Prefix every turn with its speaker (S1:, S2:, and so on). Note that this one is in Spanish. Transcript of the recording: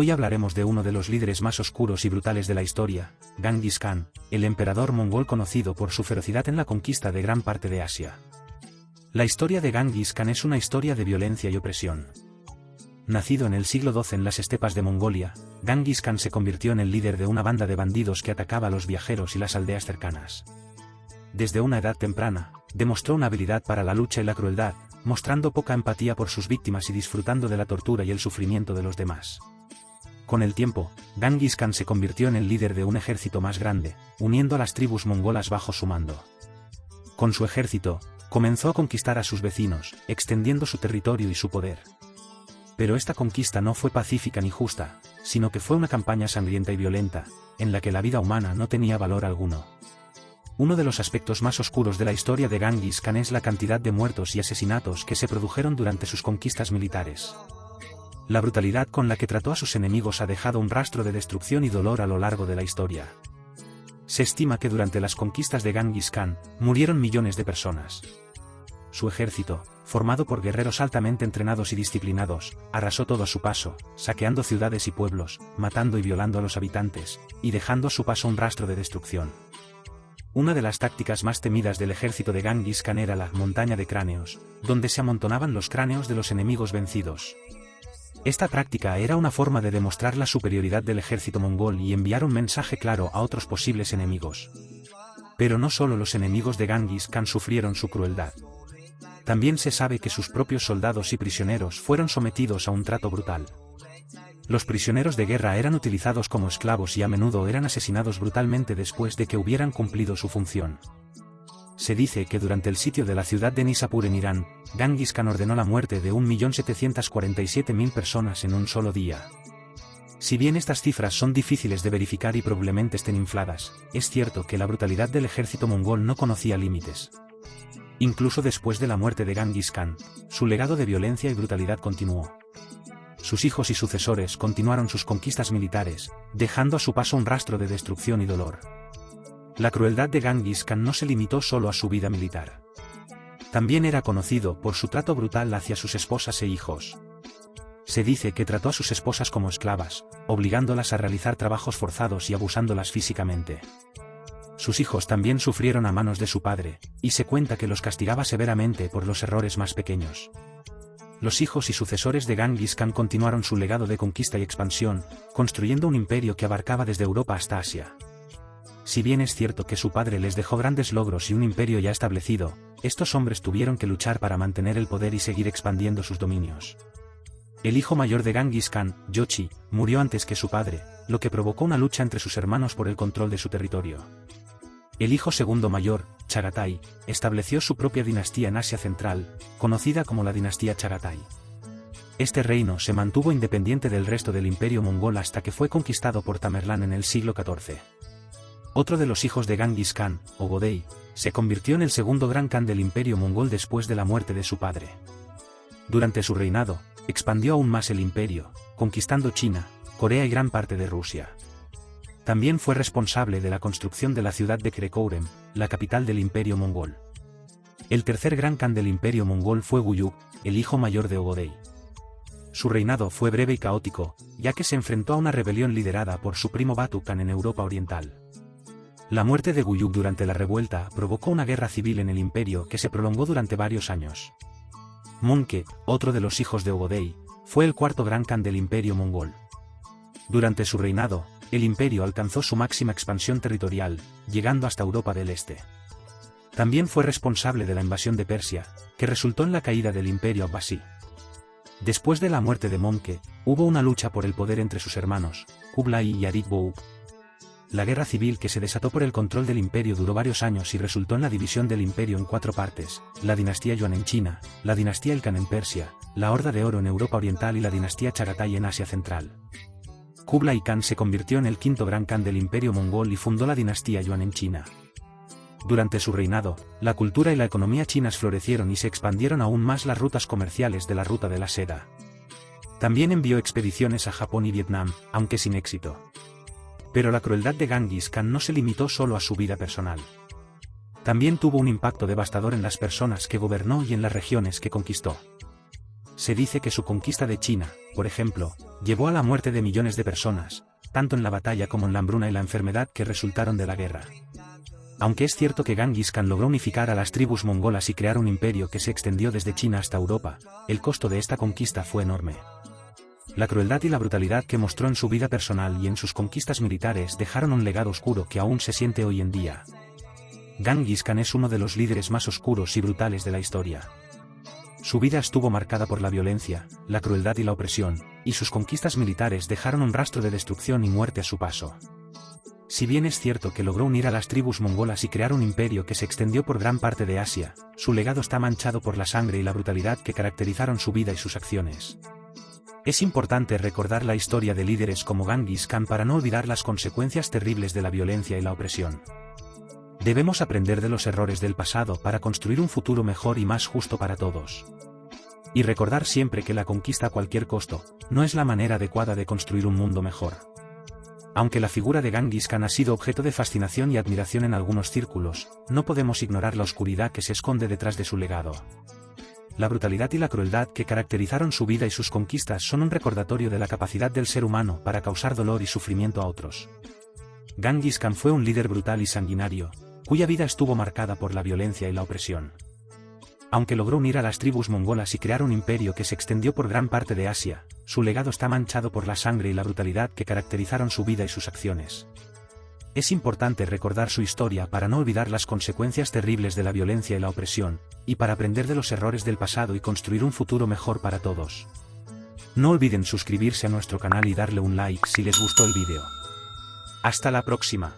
S1: Hoy hablaremos de uno de los líderes más oscuros y brutales de la historia, Genghis Khan, el emperador mongol conocido por su ferocidad en la conquista de gran parte de Asia. La historia de Genghis Khan es una historia de violencia y opresión. Nacido en el siglo XII en las estepas de Mongolia, Genghis Khan se convirtió en el líder de una banda de bandidos que atacaba a los viajeros y las aldeas cercanas. Desde una edad temprana, demostró una habilidad para la lucha y la crueldad, mostrando poca empatía por sus víctimas y disfrutando de la tortura y el sufrimiento de los demás. Con el tiempo, Genghis Khan se convirtió en el líder de un ejército más grande, uniendo a las tribus mongolas bajo su mando. Con su ejército, comenzó a conquistar a sus vecinos, extendiendo su territorio y su poder. Pero esta conquista no fue pacífica ni justa, sino que fue una campaña sangrienta y violenta, en la que la vida humana no tenía valor alguno. Uno de los aspectos más oscuros de la historia de Genghis Khan es la cantidad de muertos y asesinatos que se produjeron durante sus conquistas militares. La brutalidad con la que trató a sus enemigos ha dejado un rastro de destrucción y dolor a lo largo de la historia. Se estima que durante las conquistas de Genghis Khan, murieron millones de personas. Su ejército, formado por guerreros altamente entrenados y disciplinados, arrasó todo a su paso, saqueando ciudades y pueblos, matando y violando a los habitantes, y dejando a su paso un rastro de destrucción. Una de las tácticas más temidas del ejército de Genghis Khan era la montaña de cráneos, donde se amontonaban los cráneos de los enemigos vencidos. Esta práctica era una forma de demostrar la superioridad del ejército mongol y enviar un mensaje claro a otros posibles enemigos. Pero no solo los enemigos de Genghis Khan sufrieron su crueldad. También se sabe que sus propios soldados y prisioneros fueron sometidos a un trato brutal. Los prisioneros de guerra eran utilizados como esclavos y a menudo eran asesinados brutalmente después de que hubieran cumplido su función. Se dice que durante el sitio de la ciudad de Nishapur en Irán, Genghis Khan ordenó la muerte de 1.747.000 personas en un solo día. Si bien estas cifras son difíciles de verificar y probablemente estén infladas, es cierto que la brutalidad del ejército mongol no conocía límites. Incluso después de la muerte de Genghis Khan, su legado de violencia y brutalidad continuó. Sus hijos y sucesores continuaron sus conquistas militares, dejando a su paso un rastro de destrucción y dolor. La crueldad de Genghis Khan no se limitó solo a su vida militar. También era conocido por su trato brutal hacia sus esposas e hijos. Se dice que trató a sus esposas como esclavas, obligándolas a realizar trabajos forzados y abusándolas físicamente. Sus hijos también sufrieron a manos de su padre, y se cuenta que los castigaba severamente por los errores más pequeños. Los hijos y sucesores de Genghis Khan continuaron su legado de conquista y expansión, construyendo un imperio que abarcaba desde Europa hasta Asia. Si bien es cierto que su padre les dejó grandes logros y un imperio ya establecido, estos hombres tuvieron que luchar para mantener el poder y seguir expandiendo sus dominios. El hijo mayor de Genghis Khan, Jochi, murió antes que su padre, lo que provocó una lucha entre sus hermanos por el control de su territorio. El hijo segundo mayor, Chagatai, estableció su propia dinastía en Asia Central, conocida como la dinastía Chagatai. Este reino se mantuvo independiente del resto del imperio mongol hasta que fue conquistado por Tamerlán en el siglo XIV. Otro de los hijos de Genghis Khan, Ogodei, se convirtió en el segundo gran khan del imperio mongol después de la muerte de su padre. Durante su reinado, expandió aún más el imperio, conquistando China, Corea y gran parte de Rusia. También fue responsable de la construcción de la ciudad de Karakorum, la capital del imperio mongol. El tercer gran khan del imperio mongol fue Guyuk, el hijo mayor de Ogodei. Su reinado fue breve y caótico, ya que se enfrentó a una rebelión liderada por su primo Batu Khan en Europa Oriental. La muerte de Guyuk durante la revuelta provocó una guerra civil en el imperio que se prolongó durante varios años. Mongke, otro de los hijos de Ogodei, fue el cuarto gran khan del imperio mongol. Durante su reinado, el imperio alcanzó su máxima expansión territorial, llegando hasta Europa del Este. También fue responsable de la invasión de Persia, que resultó en la caída del imperio abbasí. Después de la muerte de Mongke, hubo una lucha por el poder entre sus hermanos, Kublai y Arik Bouk. La guerra civil que se desató por el control del imperio duró varios años y resultó en la división del imperio en 4 partes, la dinastía Yuan en China, la dinastía Il Khan en Persia, la Horda de Oro en Europa Oriental y la dinastía Chagatai en Asia Central. Kublai Khan se convirtió en el quinto gran khan del imperio mongol y fundó la dinastía Yuan en China. Durante su reinado, la cultura y la economía chinas florecieron y se expandieron aún más las rutas comerciales de la ruta de la seda. También envió expediciones a Japón y Vietnam, aunque sin éxito. Pero la crueldad de Genghis Khan no se limitó solo a su vida personal. También tuvo un impacto devastador en las personas que gobernó y en las regiones que conquistó. Se dice que su conquista de China, por ejemplo, llevó a la muerte de millones de personas, tanto en la batalla como en la hambruna y la enfermedad que resultaron de la guerra. Aunque es cierto que Gengis Khan logró unificar a las tribus mongolas y crear un imperio que se extendió desde China hasta Europa, el costo de esta conquista fue enorme. La crueldad y la brutalidad que mostró en su vida personal y en sus conquistas militares dejaron un legado oscuro que aún se siente hoy en día. Gengis Khan es uno de los líderes más oscuros y brutales de la historia. Su vida estuvo marcada por la violencia, la crueldad y la opresión, y sus conquistas militares dejaron un rastro de destrucción y muerte a su paso. Si bien es cierto que logró unir a las tribus mongolas y crear un imperio que se extendió por gran parte de Asia, su legado está manchado por la sangre y la brutalidad que caracterizaron su vida y sus acciones. Es importante recordar la historia de líderes como Gengis Khan para no olvidar las consecuencias terribles de la violencia y la opresión. Debemos aprender de los errores del pasado para construir un futuro mejor y más justo para todos. Y recordar siempre que la conquista a cualquier costo no es la manera adecuada de construir un mundo mejor. Aunque la figura de Gengis Khan ha sido objeto de fascinación y admiración en algunos círculos, no podemos ignorar la oscuridad que se esconde detrás de su legado. La brutalidad y la crueldad que caracterizaron su vida y sus conquistas son un recordatorio de la capacidad del ser humano para causar dolor y sufrimiento a otros. Gengis Khan fue un líder brutal y sanguinario, cuya vida estuvo marcada por la violencia y la opresión. Aunque logró unir a las tribus mongolas y crear un imperio que se extendió por gran parte de Asia, su legado está manchado por la sangre y la brutalidad que caracterizaron su vida y sus acciones. Es importante recordar su historia para no olvidar las consecuencias terribles de la violencia y la opresión, y para aprender de los errores del pasado y construir un futuro mejor para todos. No olviden suscribirse a nuestro canal y darle un like si les gustó el vídeo. Hasta la próxima.